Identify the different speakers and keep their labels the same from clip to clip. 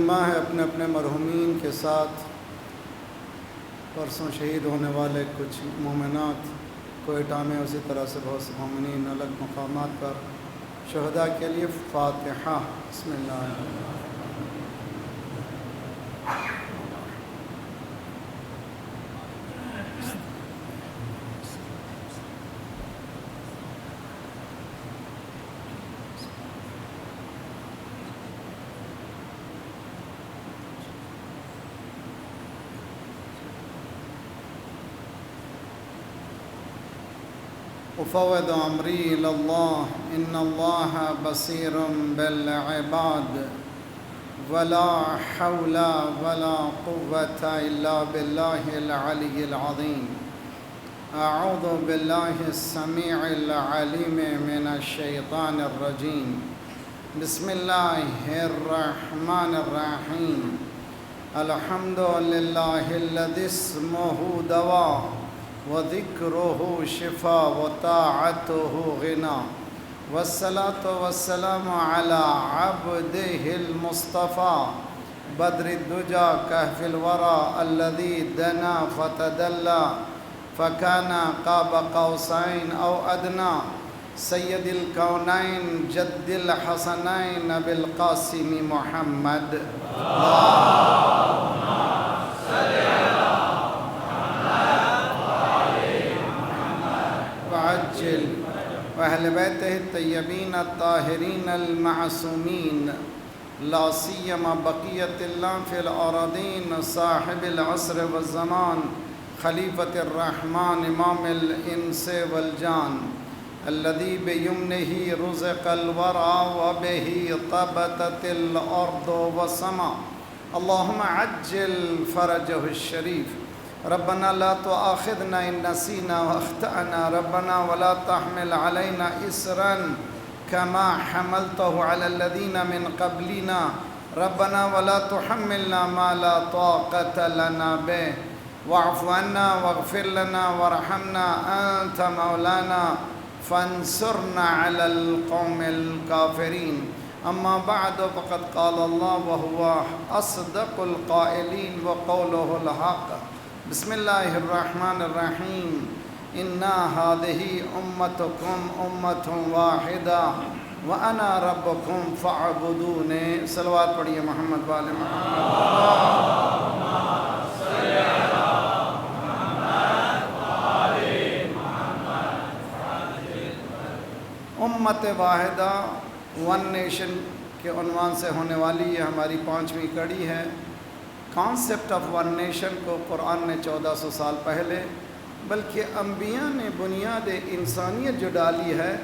Speaker 1: ماں ہے اپنے اپنے مرحومین کے ساتھ پرسوں شہید ہونے والے کچھ مومنات کوئٹہ میں، اسی طرح سے بہت سے مومنین الگ مقامات پر شہداء کے لیے فاتحہ۔ بسم اللہ الرحمن الرحیم۔ أفوض أمري إلى الله إن الله بصير بالعباد ولا حول ولا قوة إلا بالله العلي العظيم. أعوذ بالله السميع العليم من الشيطان الرجيم. بسم الله الرحمن الرحيم. الحمد لله الذي اسمه دواء وذكره شفاء وطاعته غنى، والصلاة والسلام على عبده المصطفى بدر الدجى كهف الورى الذي دنا فتدلى فكان قاب قوسين أو أدنى، سيد الكونين جد الحسنين بالقاسم محمد. اللهم صل على وعجل وأهل بيته الطيبين الطاهرين المعصومين، لا سيما بقية الله في الأراضين، صاحب العصر والزمان، خليفة الرحمن إمام الإنس والجان، الذي بيمنه رزق الورى وبه طبتت الأرض والسماء. اللهم عجل فرجه الشريف. ربنا لا تؤاخذنا إن نسينا واخطأنا، ربنا ولا تحمل علينا إصرا كما حملته على الذين من قبلنا، ربنا ولا تحملنا ما لا طاقة لنا به، واعف عنا واغفر لنا وارحمنا، أنت مولانا فانصرنا على القوم الكافرين. أما بعد، فقد قال الله وهو أصدق القائلين وقوله الحق. بسم الله الرحمن الرحيم. إنا هذه أمتكم أمة واحدة وأنا ربكم فاعبدوني. صلوات پڑھیے محمد والے محمد. اللهم صل على محمد وآل محمد. امت واحدہ ون نیشن کے عنوان سے ہونے والی یہ ہماری 5ویں کڑی ہے. کانسیپٹ آف ون نیشن کو قرآن نے 1400 سال پہلے، بلکہ انبیاء نے بنیاد انسانیت جو ڈالی ہے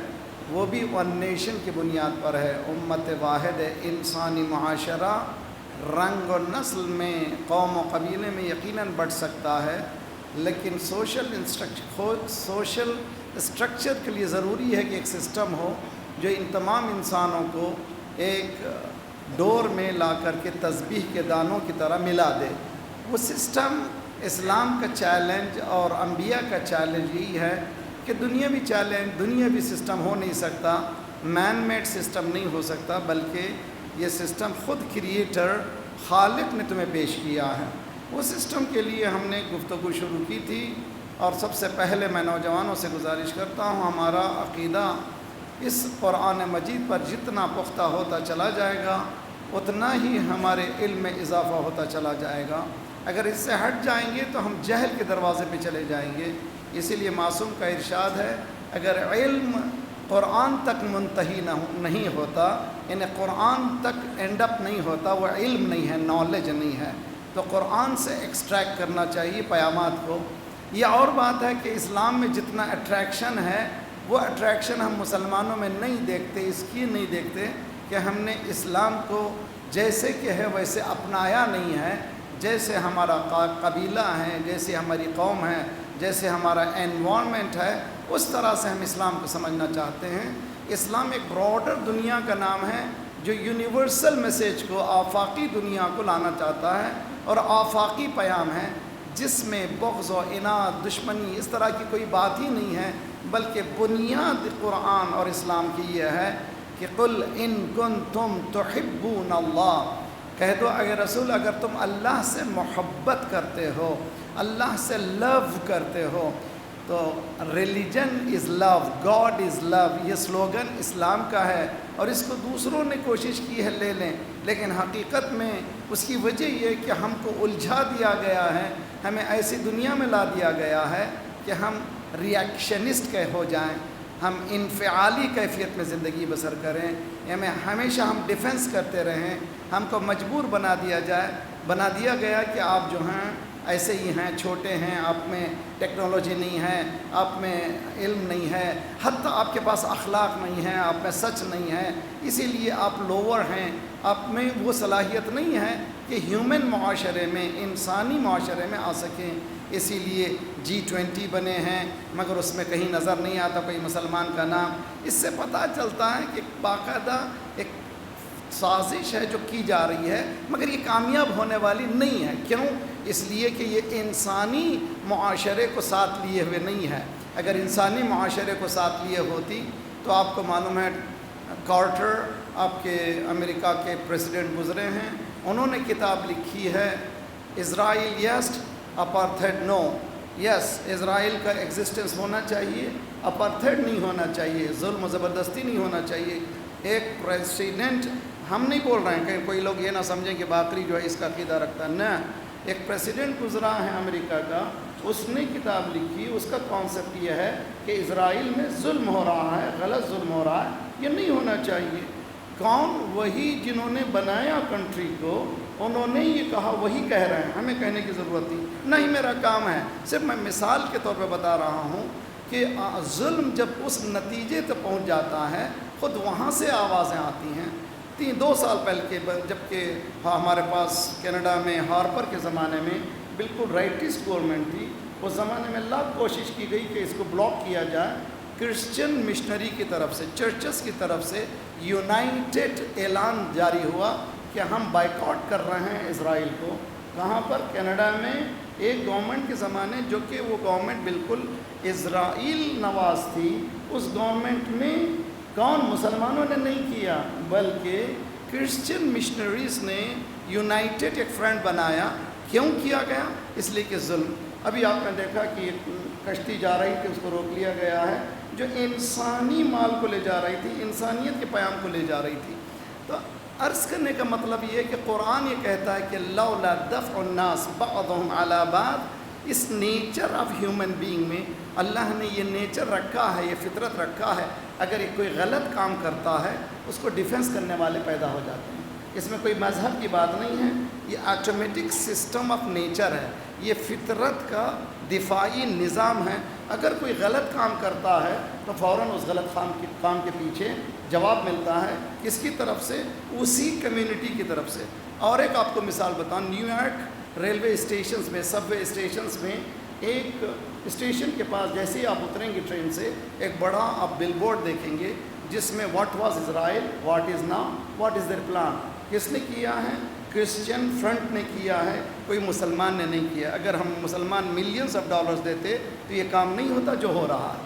Speaker 1: وہ بھی ون نیشن کی بنیاد پر ہے. امت واحد انسانی معاشرہ رنگ و نسل میں، قوم و قبیلے میں یقیناً بڑھ سکتا ہے، لیکن سوشل اسٹرکچر کے لیے ضروری ہے کہ ایک سسٹم ہو جو ان تمام انسانوں کو ایک ڈور میں لا کر کے تسبیح کے دانوں کی طرح ملا دے. وہ سسٹم اسلام کا چیلنج اور انبیاء کا چیلنج یہی ہے کہ دنیاوی سسٹم ہو نہیں سکتا، مین میڈ سسٹم نہیں ہو سکتا، بلکہ یہ سسٹم خود کریٹر خالق نے تمہیں پیش کیا ہے. وہ سسٹم کے لیے ہم نے گفتگو شروع کی تھی، اور سب سے پہلے میں نوجوانوں سے گزارش کرتا ہوں ہمارا عقیدہ اس قرآن مجید پر جتنا پختہ ہوتا چلا جائے گا اتنا ہی ہمارے علم میں اضافہ ہوتا چلا جائے گا. اگر اس سے ہٹ جائیں گے تو ہم جہل کے دروازے پہ چلے جائیں گے. اسی لیے معصوم کا ارشاد ہے اگر علم قرآن تک منتہی نہیں ہوتا، یعنی قرآن تک اینڈ اپ نہیں ہوتا، وہ علم نہیں ہے، نالج نہیں ہے، تو قرآن سے ایکسٹریکٹ کرنا چاہیے پیامات کو. یہ اور بات ہے کہ اسلام میں جتنا اٹریکشن ہے وہ اٹریکشن ہم مسلمانوں میں نہیں دیکھتے. اس کی نہیں دیکھتے کہ ہم نے اسلام کو جیسے کہ ہے ویسے اپنایا نہیں ہے. جیسے ہمارا قبیلہ ہے، جیسے ہماری قوم ہے، جیسے ہمارا انوائرمنٹ ہے، اس طرح سے ہم اسلام کو سمجھنا چاہتے ہیں. اسلام ایک براڈر دنیا کا نام ہے جو یونیورسل میسیج کو، آفاقی دنیا کو لانا چاہتا ہے، اور آفاقی پیام ہے جس میں بغض و عناد، دشمنی اس طرح کی کوئی بات ہی نہیں ہے، بلکہ بنیاد قرآن اور اسلام کی یہ ہے کہ قل ان کنتم تحبون اللہ، کہہ دو اگر رسول اگر تم اللہ سے محبت کرتے ہو، اللہ سے لو کرتے ہو، تو religion is love, God is لو، یہ سلوگن اسلام کا ہے، اور اس کو دوسروں نے کوشش کی ہے لے لیں، لیکن حقیقت میں اس کی وجہ یہ کہ ہم کو الجھا دیا گیا ہے، ہمیں ایسی دنیا میں لا دیا گیا ہے کہ ہم ریئیکشنسٹ ہو جائیں، ہم انفعالی کیفیت میں زندگی بسر کریں، یعنی ہمیشہ ہم ڈیفنس کرتے رہیں، ہم کو مجبور بنا دیا گیا کہ آپ جو ہیں ایسے ہی ہیں، چھوٹے ہیں، آپ میں ٹیکنالوجی نہیں ہے، آپ میں علم نہیں ہے، حتیٰ آپ کے پاس اخلاق نہیں ہے، آپ میں سچ نہیں ہے، اسی لیے آپ لوور ہیں، آپ میں وہ صلاحیت نہیں ہے کہ ہیومن معاشرے میں، انسانی معاشرے میں آ سکیں۔ اسی لیے G20 بنے ہیں، مگر اس میں کہیں نظر نہیں آتا کوئی مسلمان کا نام۔ اس سے پتہ چلتا ہے کہ باقاعدہ ایک سازش ہے جو کی جا رہی ہے، مگر یہ کامیاب ہونے والی نہیں ہے۔ کیوں؟ اس لیے کہ یہ انسانی معاشرے کو ساتھ لیے ہوئے نہیں ہے۔ اگر انسانی معاشرے کو ساتھ لیے ہوتی تو آپ کو معلوم ہے کارٹر آپ کے امریکہ کے پریزیڈنٹ گزرے ہیں، انہوں نے کتاب لکھی ہے اسرائیل یس اپارتھائڈ نو، یس اسرائیل کا ایگزسٹنس ہونا چاہیے، اپارتھائڈ نہیں ہونا چاہیے، ظلم و زبردستی نہیں ہونا چاہیے۔ ایک پریزیڈنٹ، ہم نہیں بول رہے ہیں کہ کوئی لوگ یہ نہ سمجھیں کہ باقری جو ہے اس کا عقیدہ رکھتا ہے، نہ، ایک پریزیڈنٹ گزرا ہے امریکہ کا، اس نے کتاب لکھی، اس کا کانسیپٹ یہ ہے کہ اسرائیل میں ظلم ہو رہا ہے، غلط ظلم ہو رہا ہے، یہ نہیں ہونا چاہیے۔ کون؟ وہی جنہوں نے بنایا کنٹری کو، انہوں نے یہ کہا، وہی کہہ رہے ہیں، ہمیں کہنے کی ضرورت نہیں، میرا کام ہے، صرف میں مثال کے طور پہ بتا رہا ہوں کہ ظلم جب اس نتیجے تک پہنچ جاتا ہے خود وہاں سے آوازیں آتی ہیں۔ 2 سال پہلے کے جب کہ ہمارے پاس کینیڈا میں ہارپر کے زمانے میں بالکل رائٹسٹ گورنمنٹ تھی، اس زمانے میں لاکھ کوشش کی گئی کہ اس کو بلاک کیا جائے، کرسچن مشنری کی طرف سے، چرچز کی طرف سے یونائٹڈ اعلان جاری ہوا کہ ہم بائیکاٹ کر رہے ہیں اسرائیل کو۔ کہاں پر؟ کینیڈا میں ایک گورنمنٹ کے زمانے، جو کہ وہ گورنمنٹ بالکل اسرائیل نواز تھی، اس گورنمنٹ میں کون؟ مسلمانوں نے نہیں کیا، بلکہ کرسچن مشنریز نے یونائٹڈ ایک فرنٹ بنایا۔ کیوں کیا گیا؟ اس لیے کہ ظلم۔ ابھی آپ نے دیکھا کہ ایک کشتی جا رہی تھی، اس کو روک لیا گیا ہے، جو انسانی مال کو لے جا رہی تھی، انسانیت کے پیام کو لے جا رہی تھی۔ تو عرض کرنے کا مطلب یہ ہے کہ قرآن یہ کہتا ہے کہ لولا دفع الناس بعضهم علی بعض، اس نیچر آف ہیومن بینگ میں اللہ نے یہ نیچر رکھا ہے، یہ فطرت رکھا ہے، اگر ایک کوئی غلط کام کرتا ہے اس کو ڈیفنس کرنے والے پیدا ہو جاتے ہیں۔ اس میں کوئی مذہب کی بات نہیں ہے، یہ آٹومیٹک سسٹم آف نیچر ہے، یہ فطرت کا دفاعی نظام ہے۔ اگر کوئی غلط کام کرتا ہے تو فوراً اس غلط کام کے پیچھے جواب ملتا ہے، کس کی طرف سے؟ اسی کمیونٹی کی طرف سے۔ اور ایک آپ کو مثال بتاؤں، نیو یارک ریلوے اسٹیشنز میں، سب وے اسٹیشنز میں، ایک اسٹیشن کے پاس جیسے ہی آپ اتریں گے ٹرین سے، ایک بڑا آپ بل بورڈ دیکھیں گے جس میں what was Israel, what is now, what is there plan. کس نے کیا ہے؟ کرسچن فرنٹ نے کیا ہے، کوئی مسلمان نے نہیں کیا۔ اگر ہم مسلمان ملینز آف ڈالرز دیتے تو یہ کام نہیں ہوتا جو ہو رہا ہے۔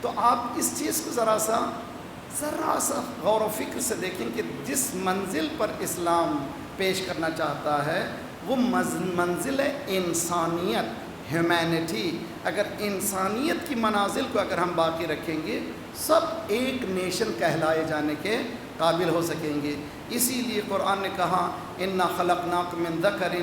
Speaker 1: تو آپ اس چیز کو ذرا سا غور و فکر سے دیکھیں کہ جس منزل پر اسلام پیش کرنا چاہتا ہے وہ منزل انسانیت، ہیومینٹی۔ اگر انسانیت کی منازل کو اگر ہم باقی رکھیں گے، سب ایک نیشن کہلائے جانے کے قابل ہو سکیں گے۔ اسی لیے قرآن نے کہا انا خلقناکم من ذکر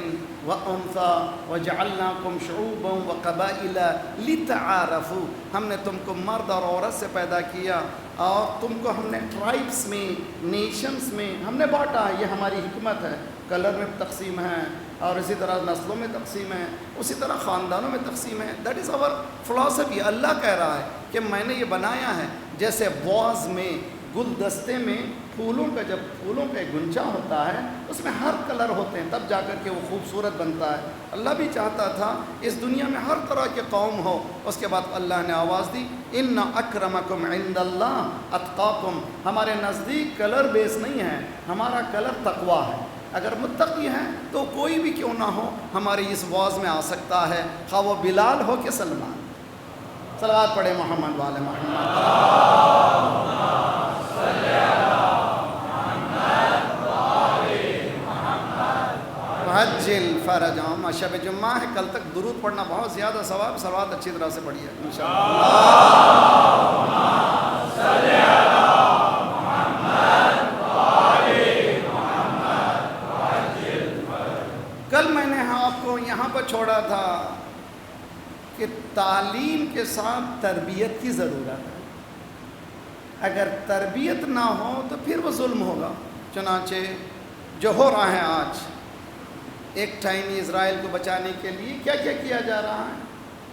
Speaker 1: و انثی وجعلناکم شعوبا وقبائل لتعارفوا، ہم نے تم کو مرد اور عورت سے پیدا کیا اور تم کو ہم نے ٹرائبس میں، نیشنز میں ہم نے بانٹا۔ یہ ہماری حکمت ہے، کلر میں تقسیم ہے، اور اسی طرح نسلوں میں تقسیم ہے، اسی طرح خاندانوں میں تقسیم ہے۔ That is our philosophy. اللہ کہہ رہا ہے کہ میں نے یہ بنایا ہے، جیسے واز میں، گلدستے میں پھولوں کا، جب پھولوں کا ایک گنچا ہوتا ہے اس میں ہر کلر ہوتے ہیں، تب جا کر کے وہ خوبصورت بنتا ہے۔ اللہ بھی چاہتا تھا اس دنیا میں ہر طرح کے قوم ہو۔ اس کے بعد اللہ نے آواز دی ان اکرمکم عند اللہ اتقاکم، ہمارے نزدیک کلر بیس نہیں ہے، ہمارا کلر تقویٰ ہے۔ اگر متقی ہیں تو کوئی بھی کیوں نہ ہو ہماری اس واز میں آ سکتا ہے، خواہ وہ بلال ہو کہ سلمان۔ صلوات پڑھے محمد والے محمد۔ عجل فرجهم. شب جمعہ ہے، کل تک درود پڑھنا بہت زیادہ ثواب، صلوات اچھی طرح سے پڑھیے انشاءاللہ. کل میں نے آپ کو یہاں پر چھوڑا تھا کہ تعلیم کے ساتھ تربیت کی ضرورت ہے. اگر تربیت نہ ہو تو پھر وہ ظلم ہوگا. چنانچہ جو ہو رہا ہے آج، ایک ٹائم اسرائیل کو بچانے کے لیے کیا کیا کیا جا رہا ہے.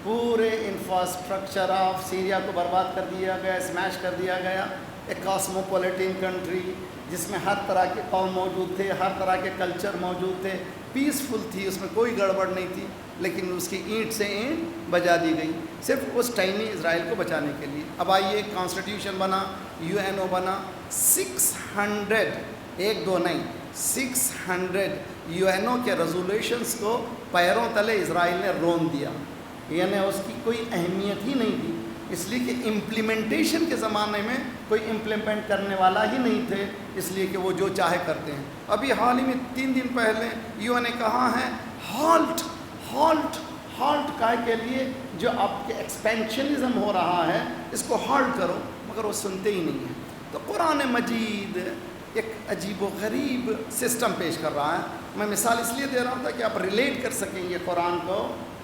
Speaker 1: پورے انفراسٹرکچر آف سیریا کو برباد کر دیا گیا، اسمیش کر دیا گیا. ایک کاسموپولیٹن کنٹری جس میں ہر طرح کے قوم موجود تھے، ہر طرح کے کلچر موجود تھے، پیسفل تھی، اس میں کوئی گڑبڑ نہیں تھی، لیکن اس کی اینٹ سے اینٹ بجا دی گئی صرف اس ٹائنی اسرائیل کو بچانے کے لیے. اب آئیے کانسٹیٹیوشن بنا، UN بنا، 600 ایک دو نہیں 600 UN کے ریزولوشنز کو پیروں تلے اسرائیل نے رون دیا. یعنی اس کی کوئی اہمیت ہی نہیں تھی، اس لیے کہ امپلیمنٹیشن کے زمانے میں کوئی امپلیمنٹ کرنے والا ہی نہیں تھے، اس لیے کہ وہ جو چاہے کرتے ہیں. ابھی حال ہی میں 3 دن پہلے UN نے کہا ہے ہالٹ کا کے لیے جو آپ کے ایکسپینشنزم ہو رہا ہے اس کو ہالٹ کرو، مگر وہ سنتے ہی نہیں ہیں. تو قرآن مجید ایک عجیب و غریب سسٹم پیش کر رہا ہے. میں مثال اس لیے دے رہا ہوں تاکہ آپ ریلیٹ کر سکیں یہ قرآن کو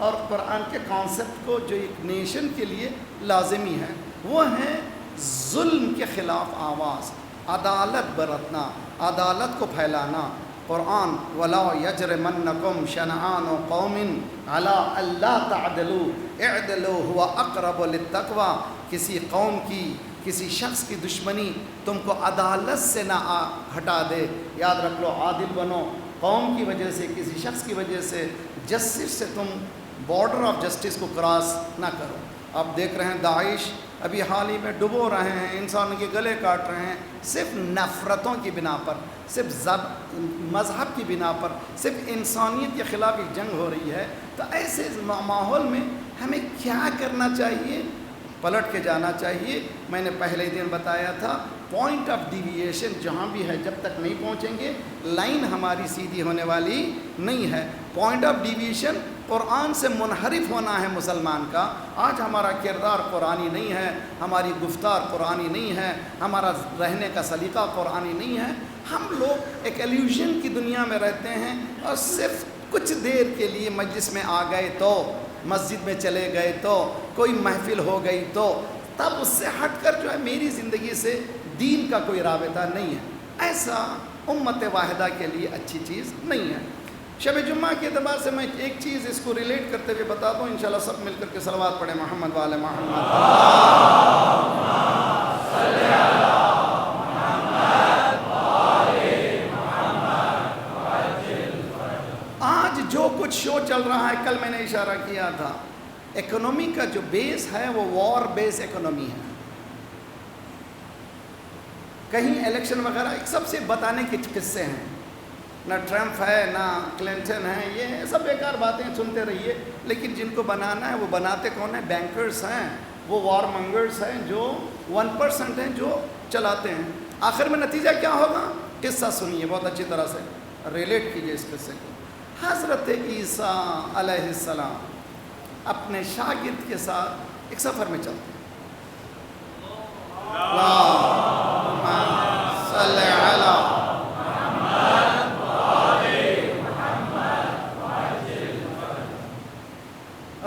Speaker 1: اور قرآن کے کانسیپٹ کو جو ایک نیشن کے لیے لازمی ہے. وہ ہے ظلم کے خلاف آواز، عدالت برتنا، عدالت کو پھیلانا. قرآن وَلَا يَجْرِمَنَّكُمْ شَنَآنُ قَوْمٍ عَلَىٰ أَلَّا تَعْدِلُوا اعْدِلُوا هُوَ أَقْرَبُ لِلتَّقْوَىٰ. کسی قوم کی، کسی شخص کی دشمنی تم کو عدالت سے نہ ہٹا دے. یاد رکھ لو، عادل بنو. قوم کی وجہ سے، کسی شخص کی وجہ سے، جسٹس سے تم بارڈر آف جسٹس کو کراس نہ کرو. آپ دیکھ رہے ہیں داعش ابھی حال ہی میں ڈبو رہے ہیں، انسان کے گلے کاٹ رہے ہیں، صرف نفرتوں کی بنا پر، صرف مذہب کی بنا پر، صرف انسانیت کے خلاف ایک جنگ ہو رہی ہے. تو ایسے ماحول میں ہمیں کیا کرنا چاہیے؟ پلٹ کے جانا چاہیے. میں نے پہلے دن بتایا تھا پوائنٹ آف ڈیویشن جہاں بھی ہے، جب تک نہیں پہنچیں گے لائن ہماری سیدھی ہونے والی نہیں ہے. پوائنٹ آف ڈیویشن قرآن سے منحرف ہونا ہے مسلمان کا. آج ہمارا کردار قرآنی نہیں ہے، ہماری گفتار قرآنی نہیں ہے، ہمارا رہنے کا سلیقہ قرآنی نہیں ہے. ہم لوگ ایک ایلیوژن کی دنیا میں رہتے ہیں اور صرف کچھ دیر کے لیے مجلس میں آ گئے تو، مسجد میں چلے گئے تو، کوئی محفل ہو گئی تو، تب اس سے ہٹ کر جو ہے میری زندگی سے دین کا کوئی رابطہ نہیں ہے. ایسا امت واحدہ کے لیے اچھی چیز نہیں ہے. شب جمعہ کے اعتبار سے میں ایک چیز اس کو ریلیٹ کرتے ہوئے بتا دوں، انشاءاللہ سب مل کر کے صلوات پڑھیں محمد وآل محمد. آج جو کچھ شو چل رہا ہے، کل میں نے اشارہ کیا تھا، اکنومی کا جو بیس ہے وہ وار بیس اکنومی ہے. کہیں الیکشن وغیرہ ایک سب سے بتانے کے قصے ہیں، نہ ٹرمپ ہے نہ کلنٹن ہے، یہ سب بیکار باتیں سنتے رہیے. لیکن جن کو بنانا ہے وہ بناتے کون ہیں؟ بینکرز ہیں، وہ وار منگرز ہیں، جو 1% ہیں جو چلاتے ہیں. آخر میں نتیجہ کیا ہوگا؟ قصہ سنیے بہت اچھی طرح سے، ریلیٹ کیجئے اس قصے کو. حضرت عیسیٰ علیہ السلام اپنے شاگرد کے ساتھ ایک سفر میں چلتے ہیں. اللہم صلی علی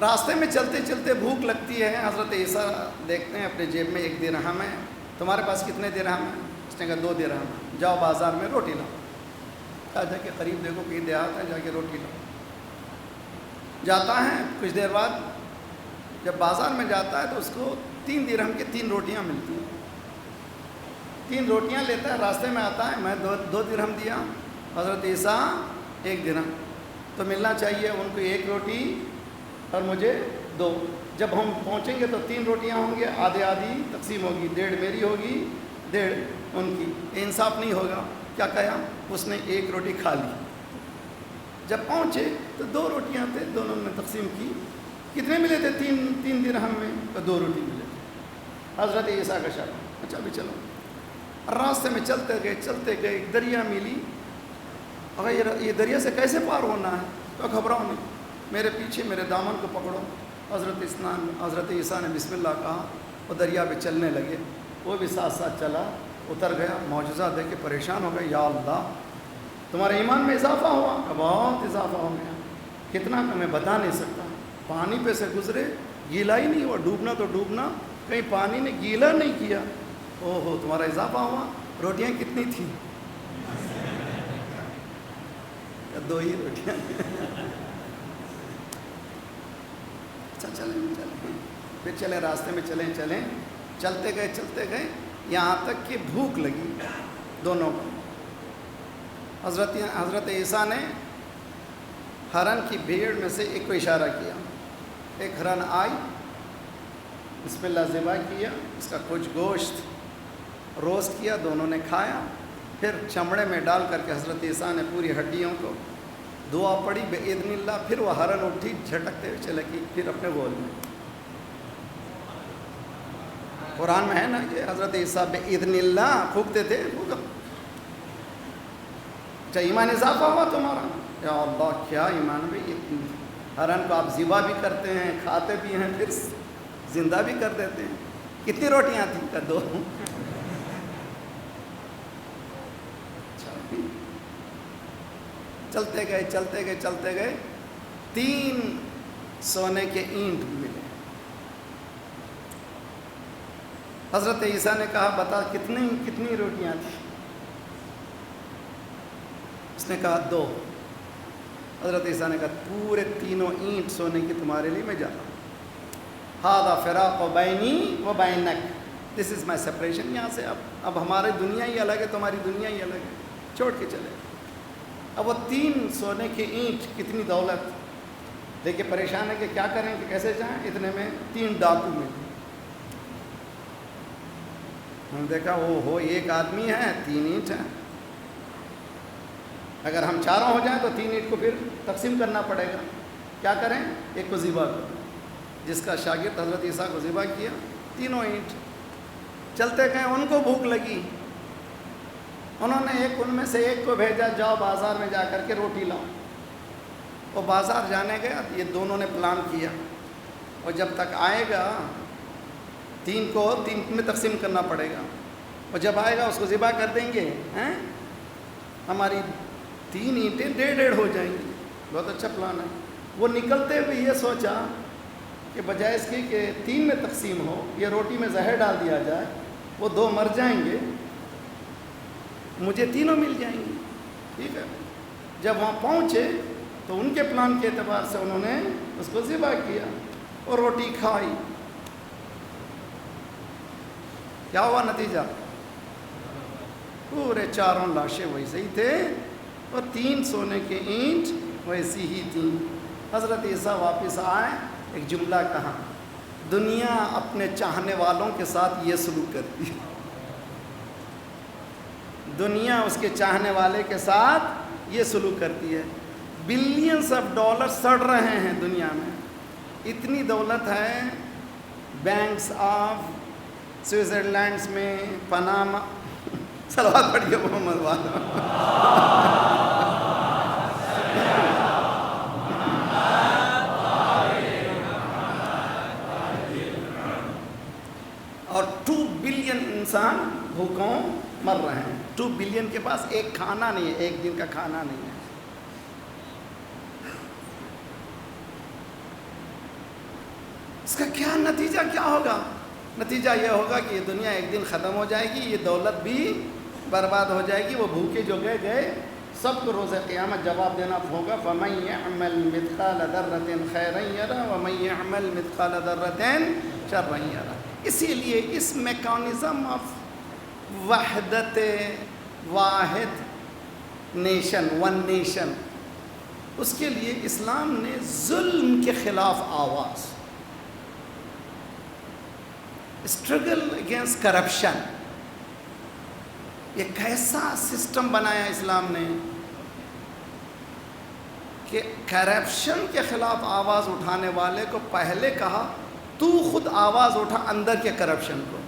Speaker 1: راستے میں چلتے چلتے بھوک لگتی ہے. حضرت عیسیٰ دیکھتے ہیں اپنے جیب میں 1 درہم ہے. تمہارے پاس کتنے درہم ہیں؟ اس نے کہا 2 درہم. جاؤ بازار میں روٹی لاؤ. جا کے قریب دیکھو کہیں دیہات ہے، جا کے روٹی لاؤ. جاتا ہے، کچھ دیر بعد جب بازار میں جاتا ہے تو اس کو 3 درہم کے 3 روٹیاں ملتی ہیں. 3 روٹیاں لیتا ہے، راستے میں آتا ہے، میں 2 درہم دیا، حضرت عیسیٰ 1 درہم. تو ملنا چاہیے ان کو 1 روٹی اور مجھے 2. جب ہم پہنچیں گے تو 3 روٹیاں ہوں گے، آدھی آدھی تقسیم ہوگی، 1.5 میری ہوگی، 1.5 ان کی. انصاف نہیں ہوگا. کیا کہا؟ اس نے 1 روٹی کھا لی. جب پہنچے تو 2 روٹیاں تھے، دونوں نے تقسیم کی. کتنے ملے تھے 3 درہم میں؟ تو 2 روٹی ملے تھے. حضرت عیسیٰ کا شاگرد، اچھا بھی چلو. راستے میں چلتے گئے ایک دریا ملی. اگر یہ دریا سے کیسے پار ہونا ہے؟ تو گھبراؤ نہیں، میرے پیچھے میرے دامن کو پکڑو۔ حضرت عیسیٰ نے بسم اللہ کہا، وہ دریا پہ چلنے لگے، وہ بھی ساتھ ساتھ چلا، اتر گیا، معجزہ دیکھ کے پریشان ہو گئے، یا اللہ تمہارے ایمان میں اضافہ ہوا؟ بہت اضافہ ہو گیا، کتنا کہ میں بتا نہیں سکتا۔ پانی پہ سے گزرے، گیلا ہی نہیں ہوا، ڈوبنا تو ڈوبنا، کہیں پانی نے گیلا نہیں کیا۔ او ہو تمہارا اضافہ ہوا۔ روٹیاں کتنی تھیں؟ 2 ہی روٹیاں۔ اچھا چلیں پھر چلیں، راستے میں چلیں، چلتے گئے یہاں تک کہ بھوک لگی دونوں کو۔ حضرت عیسیٰ نے ہرن کی بھیڑ میں سے ایک کو اشارہ کیا، ایک ہرن آئی، بسم اللہ ذبح کیا، اس کا کچھ گوشت روسٹ کیا، دونوں نے کھایا، پھر چمڑے میں ڈال کر کے حضرت عیسیٰ نے پوری ہڈیوں کو دعا پڑھی بِإِذْنِ اللہ، پھر وہ ہرن اٹھی جھٹکتے ہوئے چلے گی پھر اپنے گول میں۔ قرآن میں ہے نا کہ حضرت عیسیٰ بِإِذْنِ اللہ پھونکتے تھے، پھونکا۔ اچھا ایمان اضافہ ہوا تمہارا؟ یا اللہ کیا ایمان بھائی، ہرن کو آپ ذبح بھی کرتے ہیں، کھاتے بھی ہیں، پھر زندہ بھی کر دیتے ہیں۔ کتنی روٹیاں تھیں؟ کا 2۔ چلتے گئے 3 سونے کے اینٹ ملے۔ حضرت عیسیٰ نے کہا بتا کتنی روٹیاں تھیں؟ اس نے کہا 2۔ حضرت عیسیٰ نے کہا پورے 3 اینٹ سونے کی تمہارے لیے میں جاتا ہوں۔ ھذا فراق بینی و بینک، دس از مائی سپریشن۔ یہاں سے اب ہماری دنیا ہی الگ ہے، تمہاری دنیا ہی الگ ہے، چھوڑ کے چلے۔ اب وہ 3 سونے کے اینٹ، کتنی دولت، دیکھیں پریشان ہے کہ کیا کریں کہ کیسے جائیں۔ اتنے میں 3 ڈاکو ملے۔ ہم نے دیکھا وہ ایک آدمی ہے، 3 اینٹ ہیں، اگر ہم چاروں ہو جائیں تو 3 اینٹ کو پھر تقسیم کرنا پڑے گا، کیا کریں؟ ایک کو ذبح کریں۔ جس کا شاگرد حضرت عیسیٰ کو ذبح کیا، 3 اینٹ۔ چلتے گئے، ان کو بھوک لگی، انہوں نے ان میں سے ایک کو بھیجا، جاؤ بازار میں جا کر کے روٹی لاؤ۔ وہ بازار جانے گیا، یہ دونوں نے پلان کیا، اور جب تک آئے گا 3 کو 3 میں تقسیم کرنا پڑے گا، اور جب آئے گا اس کو ذبح کر دیں گے، ہماری 3 اینٹیں 1.5 ہو جائیں گی۔ بہت اچھا پلان ہے۔ وہ نکلتے ہوئے یہ سوچا کہ بجائے اس کی کہ 3 میں تقسیم ہو، یہ روٹی میں زہر ڈال دیا جائے، وہ 2 مر جائیں گے، مجھے 3 مل جائیں گی۔ ٹھیک ہے، جب وہاں پہنچے تو ان کے پلان کے اعتبار سے انہوں نے اس کو ذبح کیا اور روٹی کھائی۔ کیا ہوا نتیجہ؟ پورے 4 لاشیں ویسے ہی تھے اور 3 سونے کے اینٹ ویسی ہی تھیں۔ حضرت عیسیٰ واپس آئے، ایک جملہ کہا، دنیا اپنے چاہنے والوں کے ساتھ یہ سلوک کرتی ہے۔ دنیا اس کے چاہنے والے کے ساتھ یہ سلوک کرتی ہے۔ بلینز آف ڈالر سڑ رہے ہیں دنیا میں، اتنی دولت ہے، بینکس آف سوئٹزرلینڈس میں، پناما، صلوات پڑھیے محمد والا۔ اور 2 بلین انسان بھوکوں مر رہے ہیں۔ 2 بلین کے پاس ایک کھانا نہیں ہے، ایک دن کا کھانا نہیں ہے۔ اس کا کیا نتیجہ کیا ہوگا؟ نتیجہ یہ ہوگا کہ یہ دنیا ایک دن ختم ہو جائے گی، یہ دولت بھی برباد ہو جائے گی، وہ بھوکے جو گئے سب کو روز قیامت جواب دینا ہوگا۔ فَمَن يَعْمَلْ مِثْقَالَ ذَرَّةٍ خَيْرًا يَرَهُ وَمَن يَعْمَلْ مِثْقَالَ ذَرَّةٍ شَرًّا يَرَهُ۔ اسی لیے اس میکانزم آف وحدت واحد نیشن، ون نیشن، اس کے لیے اسلام نے ظلم کے خلاف آواز، اسٹرگل اگینسٹ کرپشن، یہ کیسا سسٹم بنایا اسلام نے کہ کرپشن کے خلاف آواز اٹھانے والے کو پہلے کہا تو خود آواز اٹھا اندر کے کرپشن کو۔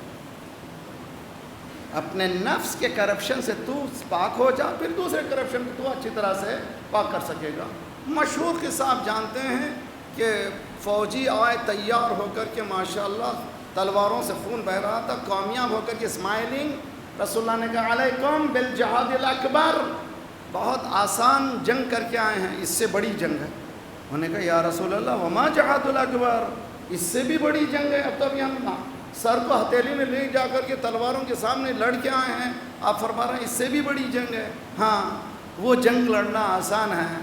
Speaker 1: اپنے نفس کے کرپشن سے تو پاک ہو جا، پھر دوسرے کرپشن کو تو اچھی طرح سے پاک کر سکے گا۔ مشہور قصہ آپ جانتے ہیں کہ فوجی آئے تیار ہو کر کے ماشاءاللہ تلواروں سے خون بہ رہا تھا، کامیاب ہو کر کے اسمائلنگ، رسول اللہ نے کہا علیکم بالجہاد الاکبر، بہت آسان جنگ کر کے آئے ہیں، اس سے بڑی جنگ ہے۔ انہوں نے کہا یا رسول اللہ وما جہاد الاکبر، اس سے بھی بڑی جنگ ہے، اب تو ابھی ہم سر کو ہتھیلی میں لے جا کر کے تلواروں کے سامنے لڑ کے آئے ہیں، آپ فرما رہے ہیں اس سے بھی بڑی جنگ ہے۔ ہاں وہ جنگ لڑنا آسان ہے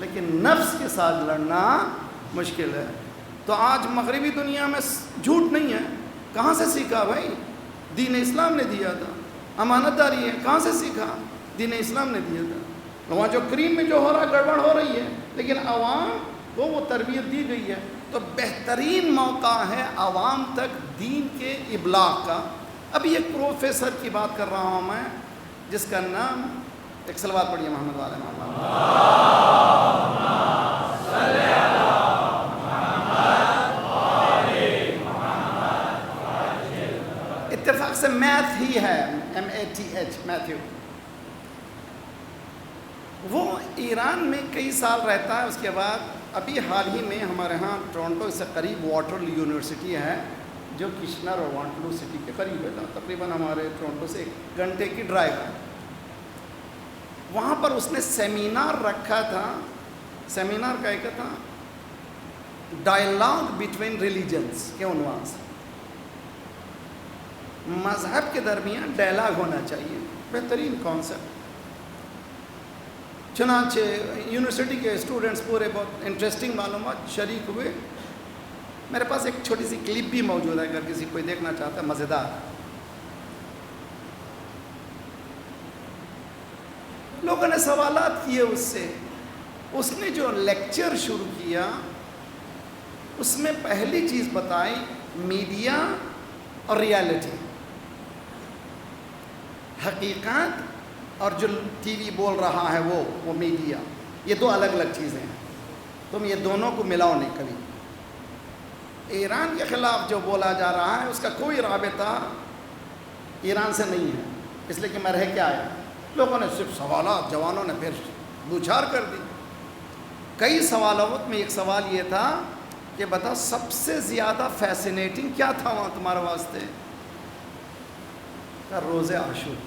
Speaker 1: لیکن نفس کے ساتھ لڑنا مشکل ہے۔ تو آج مغربی دنیا میں جھوٹ نہیں ہے، کہاں سے سیکھا بھائی؟ دین اسلام نے دیا تھا۔ امانت داری ہے، کہاں سے سیکھا؟ دین اسلام نے دیا تھا۔ وہاں جو کریم میں جو ہو رہا گڑبڑ ہو رہی ہے لیکن عوام کو وہ تربیت دی گئی ہے۔ تو بہترین موقع ہے عوام تک دین کے ابلاغ کا۔ ابھی ایک پروفیسر کی بات کر رہا ہوں میں، جس کا نام، ایک صلوات پڑھیے محمد والے محمد، اتفاق سے میتھ ہی ہے، MATH، میتھیو۔ وہ ایران میں کئی سال رہتا ہے، اس کے بعد ابھی حال ہی میں ہمارے ہاں ٹورنٹو سے قریب واٹرلو یونیورسٹی ہے جو کشنر اور واٹرلو سٹی کے قریب ہے، تقریباً ہمارے ٹورنٹو سے 1 گھنٹے کی ڈرائیو ہے۔ وہاں پر اس نے سیمینار رکھا تھا، سیمینار کا ایک تھا ڈائیلاگ بٹوین ریلیجنس کے عنوان سے، مذہب کے درمیان ڈائیلاگ ہونا چاہیے، بہترین کانسیپٹ۔ چنانچہ یونیورسٹی کے اسٹوڈنٹس پورے بہت انٹرسٹنگ معلومات شریک ہوئے۔ میرے پاس ایک چھوٹی سی کلپ بھی موجود ہے، اگر کسی کوئی دیکھنا چاہتا ہے، مزیدار۔ لوگوں نے سوالات کیے اس سے، اس نے جو لیکچر شروع کیا اس میں پہلی چیز بتائی میڈیا اور ریالٹی، حقیقت اور جو ٹی وی بول رہا ہے وہ میڈیا، یہ دو الگ الگ چیزیں ہیں، تم یہ دونوں کو ملاؤ نہیں کبھی۔ ایران کے خلاف جو بولا جا رہا ہے اس کا کوئی رابطہ ایران سے نہیں ہے، اس لیے کہ میں رہ کے آیا۔ لوگوں نے صرف سوالات، جوانوں نے پھر بوچھار کر دی۔ کئی سوالات میں ایک سوال یہ تھا کہ بتا سب سے زیادہ فیسینیٹنگ کیا تھا وہاں تمہارے واسطے؟ روزہ عاشور۔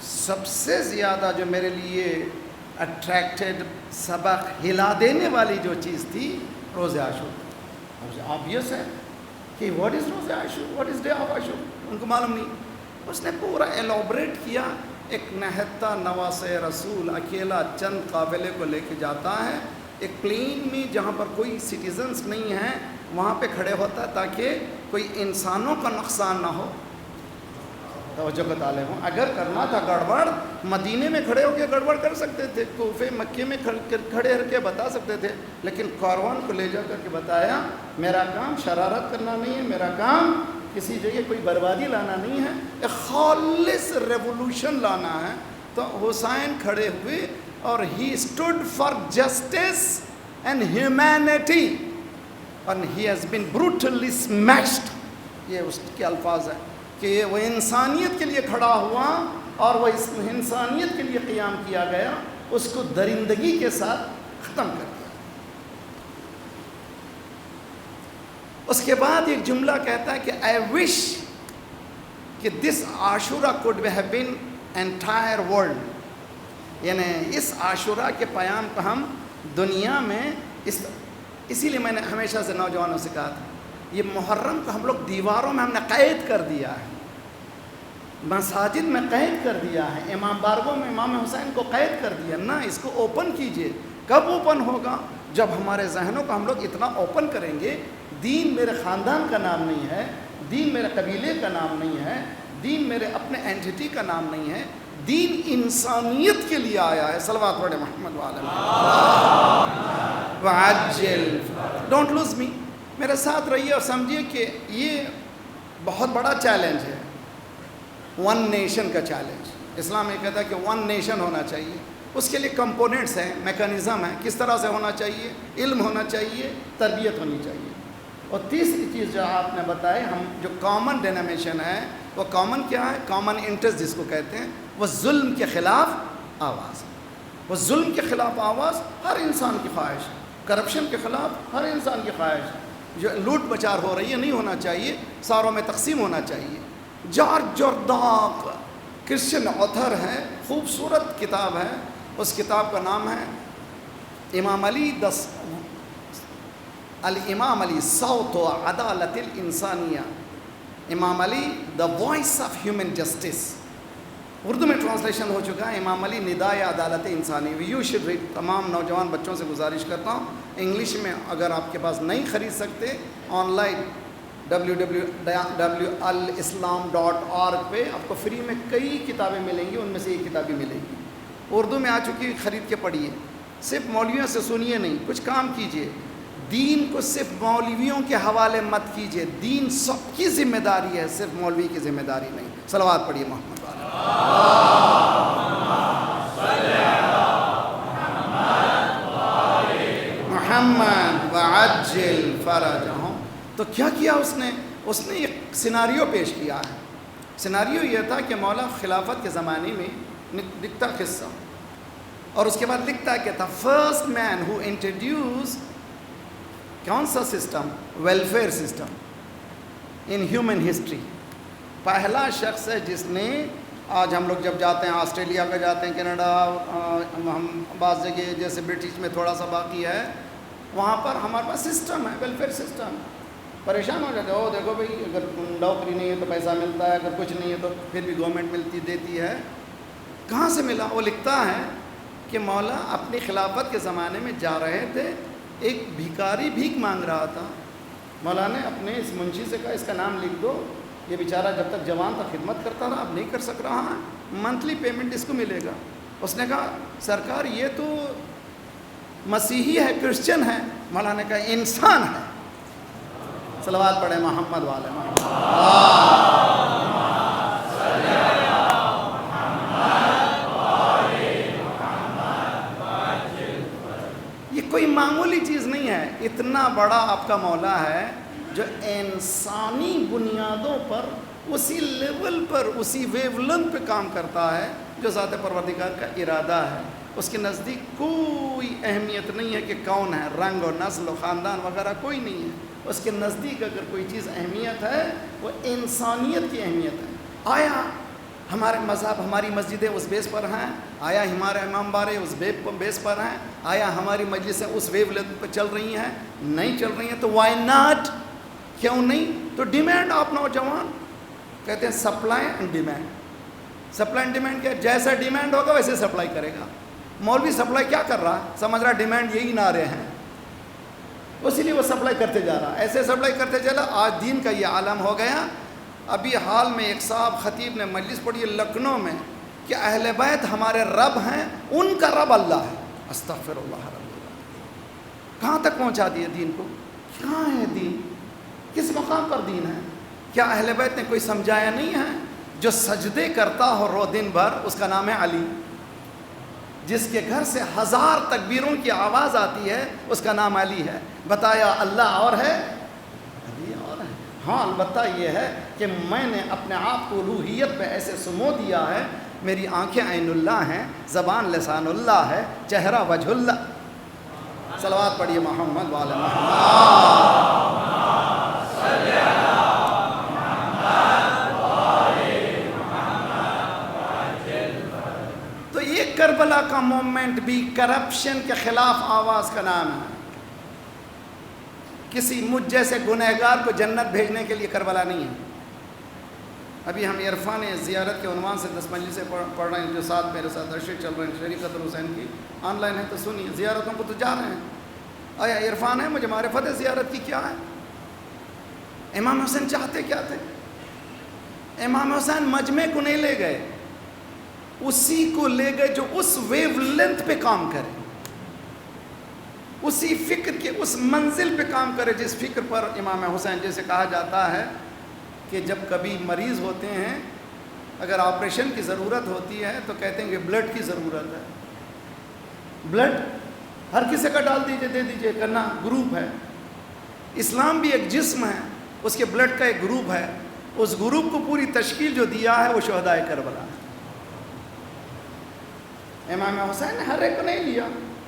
Speaker 1: سب سے زیادہ جو میرے لیے اٹریکٹڈ، سبق ہلا دینے والی جو چیز تھی، روزہ عاشور۔ آبویس ہے کہ واٹ از روزہ عاشور، واٹ از ڈے آف عاشور، ان کو معلوم نہیں۔ اس نے پورا ایلابریٹ کیا، ایک نہتا نواس رسول اکیلا چند قافلے کو لے کے جاتا ہے ایک پلین میں جہاں پر کوئی سٹیزنز نہیں ہیں، وہاں پہ کھڑے ہوتا ہے تاکہ کوئی انسانوں کا نقصان نہ ہو۔ توجہ کا طالب ہوں، اگر کرنا تھا گڑبڑ مدینے میں کھڑے ہو کے گڑبڑ کر سکتے تھے، کوفے مکے میں کھڑے ہو کے بتا سکتے تھے، لیکن کاروان کو لے جا کر کے بتایا میرا کام شرارت کرنا نہیں ہے، میرا کام کسی جگہ کوئی بربادی لانا نہیں ہے، ایک خالص ریولوشن لانا ہے۔ تو حسین کھڑے ہوئے اور he stood for justice and humanity and he has been brutally smashed, یہ اس کے الفاظ ہیں کہ وہ انسانیت کے لیے کھڑا ہوا اور وہ اس انسانیت کے لیے قیام کیا گیا، اس کو درندگی کے ساتھ ختم کر دیا۔ اس کے بعد ایک جملہ کہتا ہے کہ آئی وش کہ this Ashura could have been entire world, یعنی اس عاشورہ کے پیام کو ہم دنیا میں اسی لیے میں نے ہمیشہ سے نوجوانوں سے کہا تھا یہ محرم کو ہم لوگ دیواروں میں ہم نے قید کر دیا ہے، مساجد میں قید کر دیا ہے، امام بارگاہ میں امام حسین کو قید کر دیا، نہ اس کو اوپن کیجئے۔ کب اوپن ہوگا؟ جب ہمارے ذہنوں کو ہم لوگ اتنا اوپن کریں گے، دین میرے خاندان کا نام نہیں ہے، دین میرے قبیلے کا نام نہیں ہے، دین میرے اپنے اینٹیٹی کا نام نہیں ہے، دین انسانیت کے لیے آیا ہے۔ صلوات پڑھے محمد وعلی وعجل، ڈونٹ لوز می، میرے ساتھ رہیے اور سمجھیے کہ یہ بہت بڑا چیلنج ہے، ون نیشن کا چیلنج۔ اسلام یہ کہتا ہے کہ ون نیشن ہونا چاہیے، اس کے لیے کمپوننٹس ہیں، میکانزم ہیں، کس طرح سے ہونا چاہیے، علم ہونا چاہیے، تربیت ہونی چاہیے۔ اور تیسری چیز جو آپ نے بتائی، ہم جو کامن ڈینامیشن ہے وہ کامن کیا ہے؟ کامن انٹرسٹ جس کو کہتے ہیں، وہ ظلم کے خلاف آواز. وہ ظلم کے خلاف آواز ہر انسان کی خواہش ہے، کرپشن کے خلاف ہر انسان کی خواہش ہے. جو لوٹ بچار ہو رہی ہے نہیں ہونا چاہیے، ساروں میں تقسیم ہونا چاہیے. جارج جورداق کرسچن آتھر ہے، خوبصورت کتاب ہے. اس کتاب کا نام ہے الامام علی صوت و عدالت الانسانیہ. Imam Ali the voice of human justice. Urdu میں ٹرانسلیشن ہو چکا ہے، امام علی ندائے عدالت انسانی. You should read. تمام نوجوان بچوں سے گزارش کرتا ہوں، انگلش میں اگر آپ کے پاس نہیں خرید سکتے، آن لائن www.alislam.org پہ آپ کو فری میں کئی کتابیں ملیں گی، ان میں سے ایک کتاب بھی ملے گی. اردو میں آ چکی، خرید کے پڑھیے. صرف مولویوں سے سنیے نہیں، کچھ کام کیجیے. دین کو صرف مولویوں کے حوالے مت کیجیے. دین سب کی ذمہ داری ہے، صرف مولوی کی ذمہ داری نہیں. صلوات پڑھیے محمد والے. محمد وعجل فرجہم. تو کیا کیا اس نے ایک سیناریو پیش کیا ہے. سیناریو یہ تھا کہ مولا خلافت کے زمانے میں لکھتا قصہ، اور اس کے بعد لکھتا ہے کہ تھا فرسٹ مین ہو انٹروڈیوس کون سا system? Welfare system in human history. پہلا شخص ہے جس نے، آج ہم لوگ جب جاتے ہیں آسٹریلیا کا جاتے ہیں، کینیڈا، ہم بعض جگہ جیسے برٹش میں تھوڑا سا باقی ہے، وہاں پر ہمارے پاس سسٹم ہے، ویلفیئر سسٹم. پریشان ہو جاتے ہو، دیکھو بھائی اگر نوکری نہیں ہے تو پیسہ ملتا ہے، اگر کچھ نہیں ہے تو پھر بھی گورنمنٹ دیتی ہے. کہاں سے ملا؟ وہ لکھتا ہے کہ مولا اپنی خلافت کے زمانے میں جا رہے تھے، ایک بھیکاری بھیک مانگ رہا تھا. مولا نے اپنے اس منشی سے کہا اس کا نام لکھ دو، یہ بیچارہ جب تک جوان تھا خدمت کرتا رہا، اب نہیں کر سک رہا ہے، منتھلی پیمنٹ اس کو ملے گا. اس نے کہا سرکار یہ تو مسیحی ہے، کرسچن ہے. مولا نے کہا انسان ہے. صلوات پڑھے محمد والے محمد. یہ کوئی معمولی چیز نہیں ہے، اتنا بڑا آپ کا مولا ہے جو انسانی بنیادوں پر اسی لیول پر، اسی ویو لینتھ پہ کام کرتا ہے جو ذات پروردگار کا ارادہ ہے. اس کے نزدیک کوئی اہمیت نہیں ہے کہ کون ہے، رنگ و نسل و خاندان وغیرہ کوئی نہیں ہے. اس کے نزدیک اگر کوئی چیز اہمیت ہے وہ انسانیت کی اہمیت ہے. آیا ہمارے مذہب، ہماری مسجدیں اس بیس پر ہیں؟ آیا ہمارے امام بارے اس بیس پر ہیں؟ آیا ہماری مجلسیں اس ویو لینتھ پہ چل رہی ہیں؟ نہیں چل رہی ہیں. تو وائی ناٹ؟ کیوں نہیں؟ تو ڈیمانڈ. آپ نوجوان کہتے ہیں supply and demand. Supply and demand کیا؟ جیسا ڈیمانڈ ہوگا ویسے سپلائی کرے گا. مولوی سپلائی کیا کر رہا ہے؟ سمجھ رہا ڈیمانڈ یہی نعرے ہیں، اسی لیے وہ سپلائی کرتے جا رہا. ایسے سپلائی کرتے چلا، آج دین کا یہ عالم ہو گیا. ابھی حال میں ایک صاحب خطیب نے مجلس پڑھی ہے لکھنؤ میں کہ اہل بیت ہمارے رب ہیں، ان کا رب اللہ ہے. استغفر اللہ رب اللہ. کہاں تک پہنچا دیے دین کو؟ کہاں ہے دین؟ کس مقام پر دین ہے؟ کیا اہل بیت نے کوئی سمجھایا نہیں ہے؟ جو سجدے کرتا ہو رو دن بھر اس کا نام ہے علی. جس کے گھر سے 1000 تکبیروں کی آواز آتی ہے اس کا نام علی ہے. بتایا اللہ اور ہے؟ علی اور ہے. ہاں البتہ یہ ہے کہ میں نے اپنے آپ کو الوہیت پہ ایسے سمو دیا ہے، میری آنکھیں عین اللہ ہیں، زبان لسان اللہ ہے، چہرہ وجہ اللہ. صلوات پڑھیے محمد والے محمد. تو یہ کربلا کا مومنٹ بھی کرپشن کے خلاف آواز کا نام ہے. کسی مجھ جیسے گنہگار کو جنت بھیجنے کے لیے کربلا نہیں ہے. ابھی ہم عرفان زیارت کے عنوان سے 10 مجلسیں پڑھ رہے ہیں، جو ساتھ میرے ساتھ درشق چل رہے ہیں شریقت الحسین کی، آن لائن ہے تو سنیے. زیارتوں کو تو جا رہے ہیں. آیا عرفان ہے مجھے معرفت ہے زیارت کی کیا ہے؟ امام حسین چاہتے کیا تھے؟ امام حسین مجمع کو نہیں لے گئے، اسی کو لے گئے جو اس ویو لینتھ پہ کام کرے، اسی فکر کے اس منزل پہ کام کرے جس فکر پر امام حسین، جیسے کہا جاتا ہے کہ جب کبھی مریض ہوتے ہیں، اگر آپریشن کی ضرورت ہوتی ہے تو کہتے ہیں کہ بلڈ کی ضرورت ہے. بلڈ ہر کسی کا ڈال دیجئے، دے دیجئے، کرنا گروپ ہے. اسلام بھی ایک جسم ہے، اس کے بلڈ کا ایک گروپ ہے، اس گروپ کو پوری تشکیل جو دیا ہے وہ شہدائے کربلا ہے۔ امام حسین نے ہر ایک کو نہیں لیا،